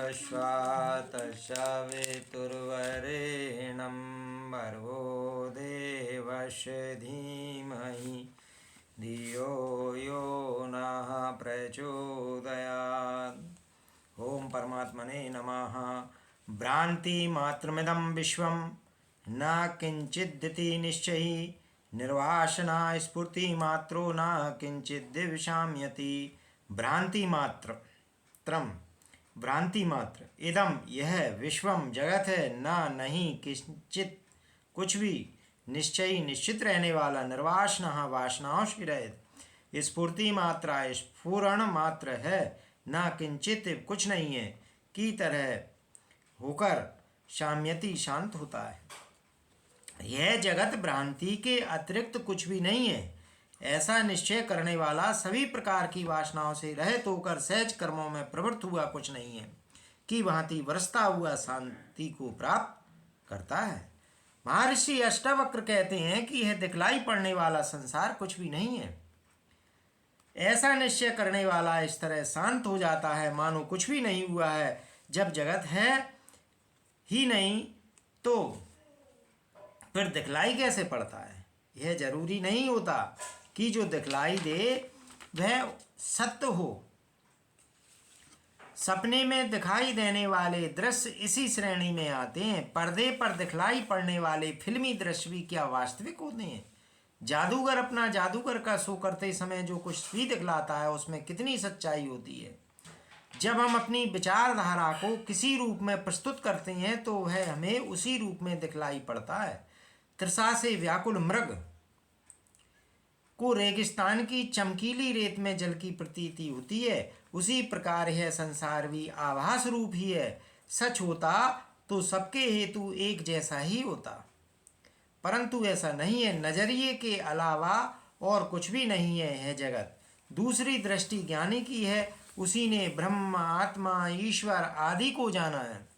स्वस्ति सवितुर्वरेण्यं भर्गो देवस्य धीमहि धियो यो नः प्रचोदयात्। ओम परमात्मने नमः। भ्रांति मात्रमिदं विश्वं न किंचिदिति निश्चयी निर्वासना स्फूर्ति मात्रो न किंचिद दिविषाम्यति। भ्रांति मात्र इदम यह विश्वम जगत है, न नहीं किंचित कुछ भी, निश्चयी निश्चित रहने वाला, निर्वासना वासनाओं से रहित, स्फूर्ति मात्रा स्फुरण मात्र है, न किंचित कुछ नहीं है की तरह होकर शाम्यति शांत होता है। यह जगत भ्रांति के अतिरिक्त कुछ भी नहीं है, ऐसा निश्चय करने वाला सभी प्रकार की वासनाओं से रहित होकर सहज कर्मों में प्रवृत्त हुआ कुछ नहीं है कि भांति बरसता हुआ शांति को प्राप्त करता है। महर्षि अष्टावक्र कहते हैं कि यह दिखलाई पड़ने वाला संसार कुछ भी नहीं है। ऐसा निश्चय करने वाला इस तरह शांत हो जाता है मानो कुछ भी नहीं हुआ है। जब जगत है ही नहीं तो फिर दिखलाई कैसे पड़ता है? यह जरूरी नहीं होता कि जो दिखलाई दे वह सत्य हो। सपने में दिखाई देने वाले दृश्य इसी श्रेणी में आते हैं। पर्दे पर दिखलाई पड़ने वाले फिल्मी दृश्य भी क्या वास्तविक होते हैं? जादूगर अपना जादूगर का शो करते समय जो कुछ भी दिखलाता है उसमें कितनी सच्चाई होती है। जब हम अपनी विचारधारा को किसी रूप में प्रस्तुत करते हैं तो वह हमें उसी रूप में दिखलाई पड़ता है। तृषा से व्याकुल मृग को रेगिस्तान की चमकीली रेत में जल की प्रतीति होती है, उसी प्रकार यह संसार भी आभास रूप ही है। सच होता तो सबके हेतु एक जैसा ही होता, परंतु ऐसा नहीं है। नजरिए के अलावा और कुछ भी नहीं है यह जगत। दूसरी दृष्टि ज्ञानी की है, उसी ने ब्रह्म आत्मा ईश्वर आदि को जाना है।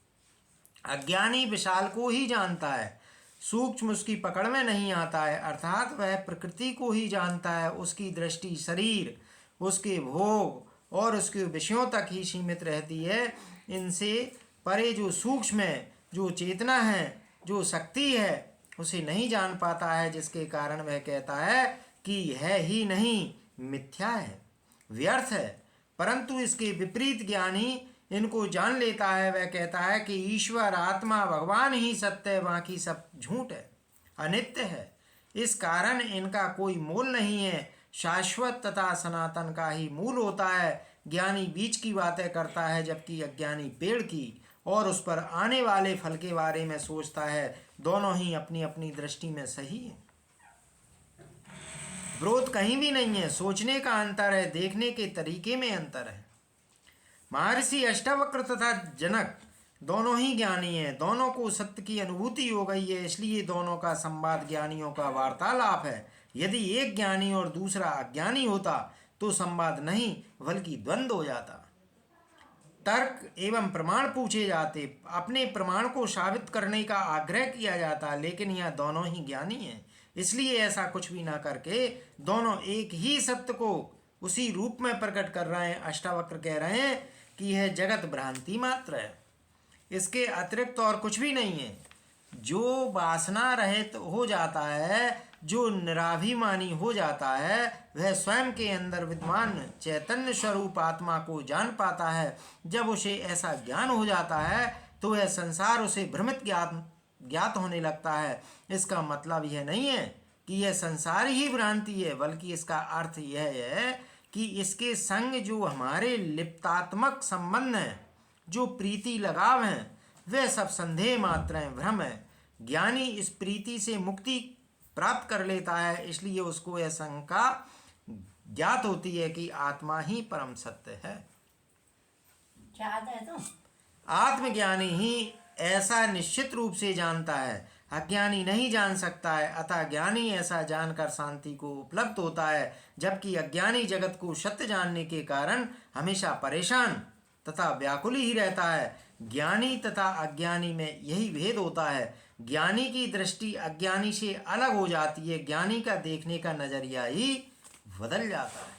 अज्ञानी विशाल को ही जानता है, सूक्ष्म उसकी पकड़ में नहीं आता है, अर्थात वह प्रकृति को ही जानता है। उसकी दृष्टि शरीर, उसके भोग और उसके विषयों तक ही सीमित रहती है। इनसे परे जो सूक्ष्म है, जो चेतना है, जो शक्ति है, उसे नहीं जान पाता है, जिसके कारण वह कहता है कि है ही नहीं, मिथ्या है, व्यर्थ है। परंतु इसके विपरीत ज्ञानी इनको जान लेता है। वह कहता है कि ईश्वर आत्मा भगवान ही सत्य है, बाकी सब झूठ है, अनित्य है। इस कारण इनका कोई मूल नहीं है। शाश्वत तथा सनातन का ही मूल होता है। ज्ञानी बीज की बातें करता है, जबकि अज्ञानी पेड़ की और उस पर आने वाले फल के बारे में सोचता है। दोनों ही अपनी अपनी दृष्टि में सही है। विरोध कहीं भी नहीं है। सोचने का अंतर है, देखने के तरीके में अंतर है। महर्षि अष्टावक्र तथा जनक दोनों ही ज्ञानी हैं। दोनों को सत्य की अनुभूति हो गई है, इसलिए दोनों का संवाद ज्ञानियों का वार्तालाप है। यदि एक ज्ञानी और दूसरा अज्ञानी होता तो संवाद नहीं बल्कि द्वंद्व हो जाता। तर्क एवं प्रमाण पूछे जाते, अपने प्रमाण को साबित करने का आग्रह किया जाता, लेकिन यह दोनों ही ज्ञानी हैं, इसलिए ऐसा कुछ भी ना करके दोनों एक ही सत्य को उसी रूप में प्रकट कर रहे हैं। अष्टावक्र कह रहे हैं कि यह जगत भ्रांति मात्र है, इसके अतिरिक्त और कुछ भी नहीं है। जो वासना रहित हो जाता है, जो निराभिमानी हो जाता है, वह स्वयं के अंदर विद्यमान चैतन्य स्वरूप आत्मा को जान पाता है। जब उसे ऐसा ज्ञान हो जाता है तो वह संसार उसे भ्रमित ज्ञात होने लगता है। इसका मतलब यह नहीं है कि यह संसार ही भ्रांति है, बल्कि इसका अर्थ यह है कि इसके संग जो हमारे लिप्तात्मक संबंध हैं, जो प्रीति लगाव हैं, वे सब संदेह मात्र हैं, भ्रम है। ज्ञानी इस प्रीति से मुक्ति प्राप्त कर लेता है, इसलिए उसको यह शंका ज्ञात होती है कि आत्मा ही परम सत्य है। क्या आता है तो? आत्मज्ञानी ही ऐसा निश्चित रूप से जानता है, अज्ञानी नहीं जान सकता है। अतः ज्ञानी ऐसा जानकर शांति को उपलब्ध होता है, जबकि अज्ञानी जगत को सत्य जानने के कारण हमेशा परेशान तथा व्याकुल ही रहता है। ज्ञानी तथा अज्ञानी में यही भेद होता है। ज्ञानी की दृष्टि अज्ञानी से अलग हो जाती है। ज्ञानी का देखने का नजरिया ही बदल जाता है।